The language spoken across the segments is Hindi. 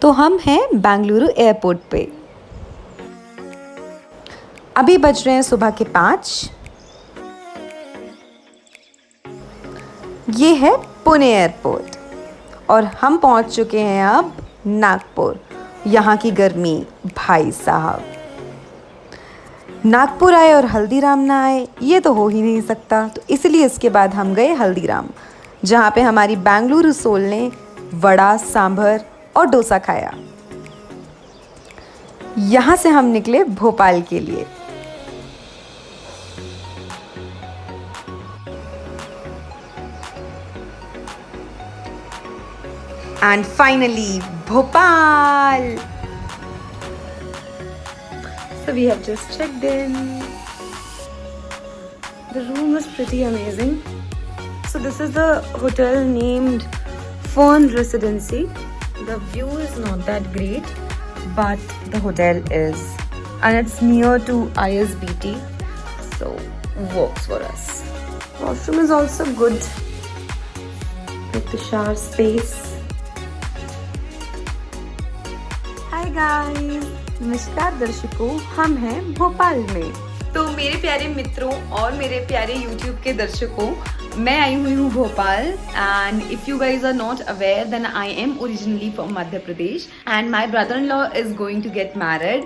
तो हम हैं बेंगलुरु एयरपोर्ट पे। अभी बज रहे हैं सुबह के 5। ये है पुणे एयरपोर्ट और हम पहुंच चुके हैं अब नागपुर। यहाँ की गर्मी भाई साहब, नागपुर आए और हल्दीराम ना आए ये तो हो ही नहीं सकता। तो इसलिए इसके बाद हम गए हल्दीराम, जहाँ पे हमारी बेंगलुरु सोल ने वड़ा, सांभर और डोसा खाया। यहाँ से हम निकले भोपाल के लिए। And finally Bhopal. So we have just checked in. The room is pretty amazing. So this is the hotel named Fern Residency. The view is not that great, but the hotel is, and it's near to ISBT, so works for us. Washroom is also good, with the shower space. Hi guys, नमस्कार दर्शकों, हम हैं भोपाल में। तो मेरे प्यारे मित्रों और मेरे प्यारे YouTube के दर्शकों, मैं आई हुई हूँ Bhopal. And if you guys are not aware, then I am originally from Madhya Pradesh and my brother in law is going to get married,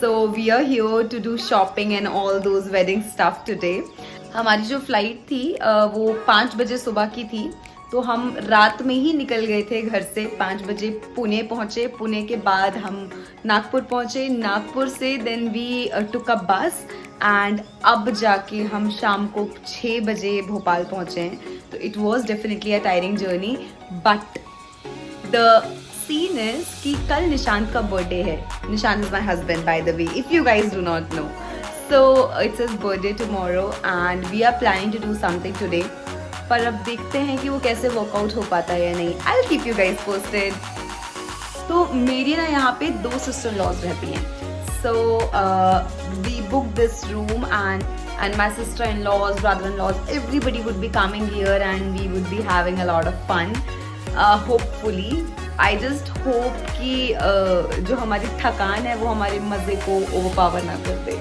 so we are here to do shopping and all those wedding stuff today. हमारी जो फ्लाइट थी वो 5 बजे सुबह की थी, तो हम रात में ही निकल गए थे घर से। 5 बजे पुणे पहुँचे, पुणे के बाद हम नागपुर पहुँचे, नागपुर से देन वी टुक अ बस एंड अब जाके हम शाम को 6 बजे भोपाल पहुँचे हैं। तो it was definitely a tiring journey, but the scene is कि कल निशांत का बर्थडे है। Nishant is my husband by the way, if you guys do not know. So it's his birthday tomorrow and we are planning to do something today, पर अब देखते हैं कि वो कैसे वर्कआउट हो पाता है या नहीं। I will keep you guys posted. तो मेरी ना यहाँ पे 2 सिस्टर लॉज रहती हैं, so we book this room and my sister-in-laws, brother-in-laws, everybody would be coming here and we would be having a lot of fun. Hopefully, I just hope कि जो हमारी थकान है वो हमारे मजे को overpower ना कर दे।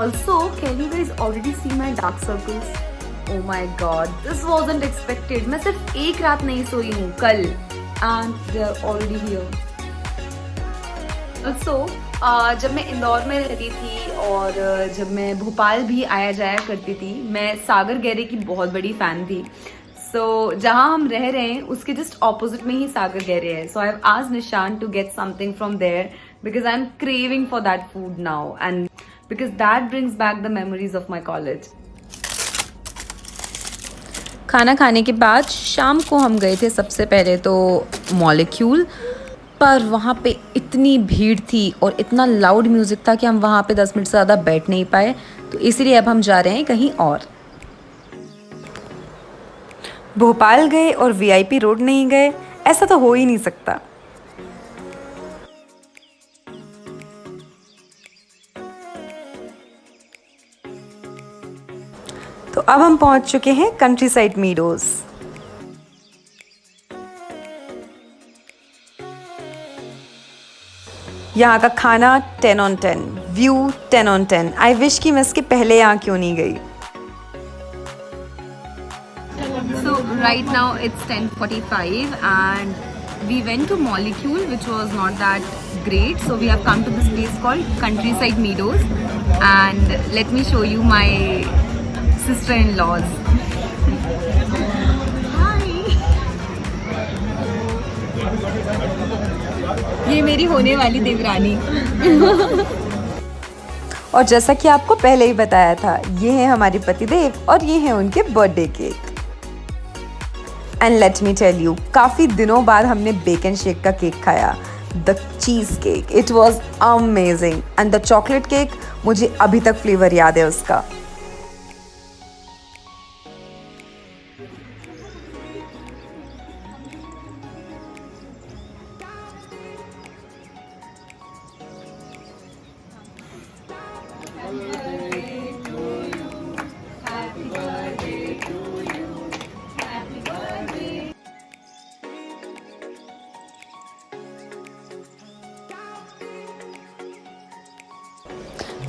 Also, can you guys already see my dark circles? Oh my God, this wasn't expected. मैं सिर्फ एक रात नहीं सोई हूँ कल, and they're already here. Also, जब मैं इंदौर में रहती थी और जब मैं भोपाल भी आया जाया करती थी, मैं सागर गहरे की बहुत बड़ी फ़ैन थी। सो जहाँ हम रह रहे हैं उसके जस्ट ऑपोजिट में ही सागर गहरे है। So I have asked Nishant to get something from there because I am craving for that food now and because that brings back the memories of my college. खाना खाने के बाद शाम को हम गए थे सबसे पहले तो मॉलिक्यूल, पर वहाँ पे इतनी भीड़ थी और इतना लाउड म्यूज़िक था कि हम वहाँ पे 10 मिनट से ज़्यादा बैठ नहीं पाए, तो इसलिए अब हम जा रहे हैं कहीं और। भोपाल गए और वीआईपी रोड नहीं गए, ऐसा तो हो ही नहीं सकता। तो अब हम पहुँच चुके हैं कंट्री साइड मीडोज़। यहाँ का खाना 10 on 10, view 10 on 10। I wish कि मैं इसके पहले यहाँ क्यों नहीं गई। So right now it's 10:45 and we went to Molecule, which was not that great. So we have come to this place called Countryside Meadows and let me show you my sister-in-laws. ये मेरी होने वाली देवरानी। और जैसा कि आपको पहले ही बताया था, ये हैं हमारे पतिदेव और ये हैं उनके birthday cake. And let me tell you, काफ़ी दिनों बाद हमने बेकन शेक का केक खाया, the cheese cake. It was amazing and the chocolate cake, मुझे अभी तक फ्लेवर याद है उसका।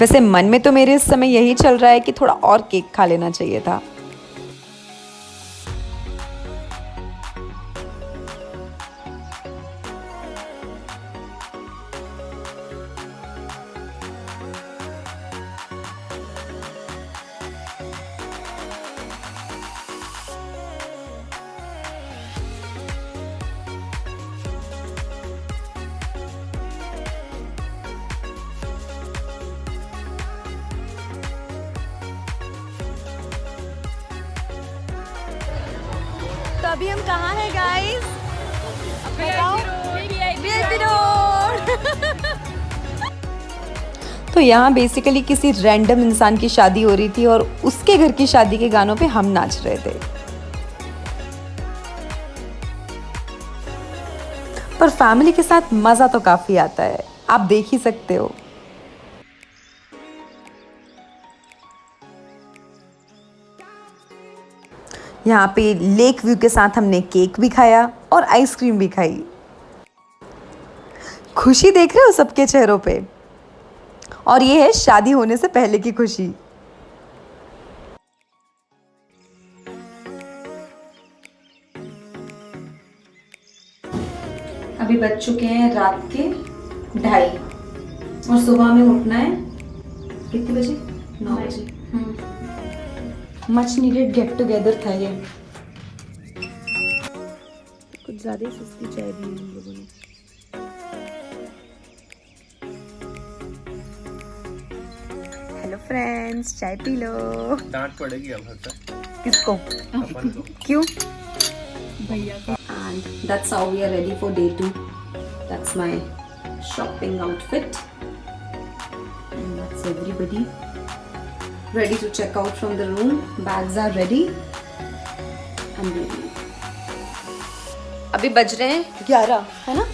वैसे मन में तो मेरे इस समय यही चल रहा है कि थोड़ा और केक खा लेना चाहिए था। तो अभी हम कहाँ हैं गाइस? तो यहाँ बेसिकली किसी रैंडम इंसान की शादी हो रही थी और उसके घर की शादी के गानों पे हम नाच रहे थे। पर फैमिली के साथ मज़ा तो काफ़ी आता है, आप देख ही सकते हो। यहाँ पे लेक व्यू के साथ हमने केक भी खाया और आइसक्रीम भी खाई। खुशी देख रहे हो सबके चेहरों पे, और ये है शादी होने से पहले की खुशी। अभी बज चुके हैं रात के 2:30 और सुबह में उठना है कितने बजे? 9 बजे। मच नीडेड गेट टुगेदर था ये। कुछ ज़्यादा ही सुस्ती चाय दी हम लोगों ने। हेलो फ्रेंड्स, चाय पी लो। डांट पड़ेगी अब हद तक। किसको? अपन को। क्यों? भैया को। And that's how we are ready for day 2. That's my shopping outfit. And that's everybody ready to check out from the room. Bags are ready. And we leave. अभी बज रहे हैं 11, है ना?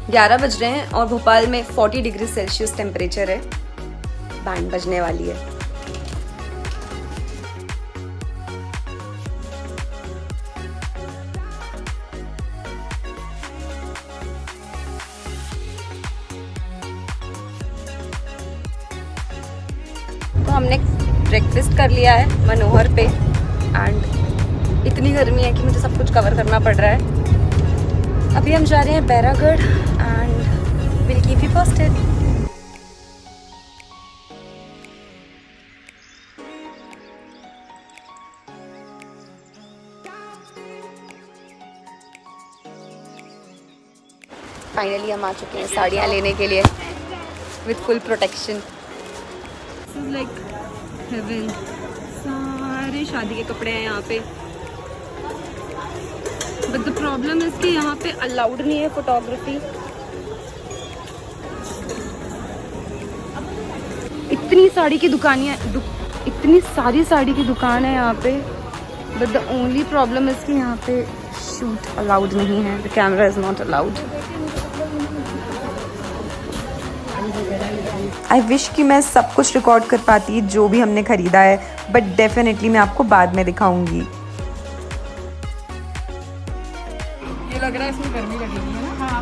11 बज रहे हैं और भोपाल में 40 डिग्री सेल्सियस टेम्परेचर है। बैंड बजने वाली है। तो हमने ब्रेकफास्ट कर लिया है मनोहर पे एंड इतनी गर्मी है कि मुझे सब कुछ कवर करना पड़ रहा है। अभी हम जा रहे हैं Bairagarh and will keep you posted. Finally हम आ चुके हैं साड़ियाँ लेने के लिए with full protection. Like heaven, सारे शादी के कपड़े हैं यहाँ पे। बट द प्रॉब्लम इज कि यहाँ पे अलाउड नहीं है फोटोग्राफी। इतनी साड़ी की दुकानें, इतनी सारी साड़ी की दुकान है यहाँ पे। But the only problem is कि यहाँ पे शूट अलाउड नहीं है। The camera is not allowed. I wish कि मैं सब कुछ रिकॉर्ड कर पाती जो भी हमने खरीदा है, बट डेफिनेटली मैं आपको बाद में दिखाऊंगी। ये लग रहा है इसमें गर्मी लगेगी, है ना? हाँ।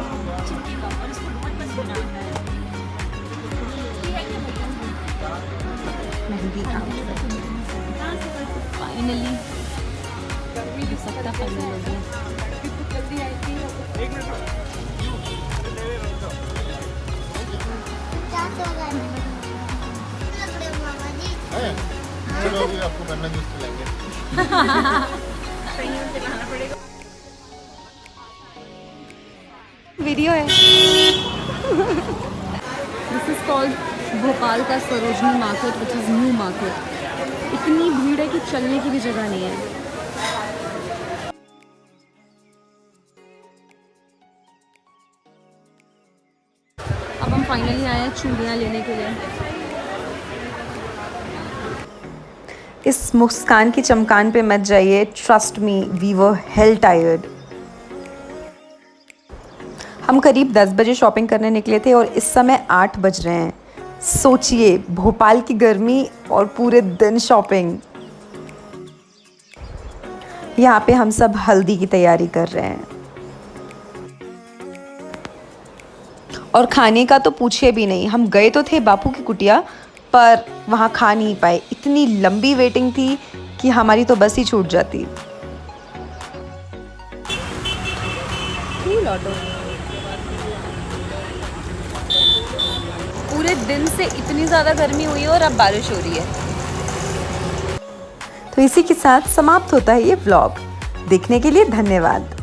मेहंदी फाइनली फाइनल हो गया। चलो अभी आपको गन्ना जूस पिलाएंगे। वीडियो है। दिस इज कॉल्ड भोपाल का Sarojini market which is new market. इतनी भीड़ है कि चलने की भी जगह नहीं है। अब हम फाइनली आए हैं चूड़ियाँ लेने के लिए। इस मुस्कान की चमकान पे मत जाइए, trust me we were hell tired. हम करीब 10 बजे शॉपिंग करने निकले थे और इस समय 8 बज रहे हैं। सोचिए, भोपाल की गर्मी और पूरे दिन शॉपिंग। यहाँ पे हम सब हल्दी की तैयारी कर रहे हैं और खाने का तो पूछिए भी नहीं, हम गए तो थे बापू की कुटिया पर वहाँ खा नहीं पाए, इतनी लंबी वेटिंग थी कि हमारी तो बस ही छूट जाती। पूरे दिन से इतनी ज़्यादा गर्मी हुई है और अब बारिश हो रही है। तो इसी के साथ समाप्त होता है ये व्लॉग। देखने के लिए धन्यवाद।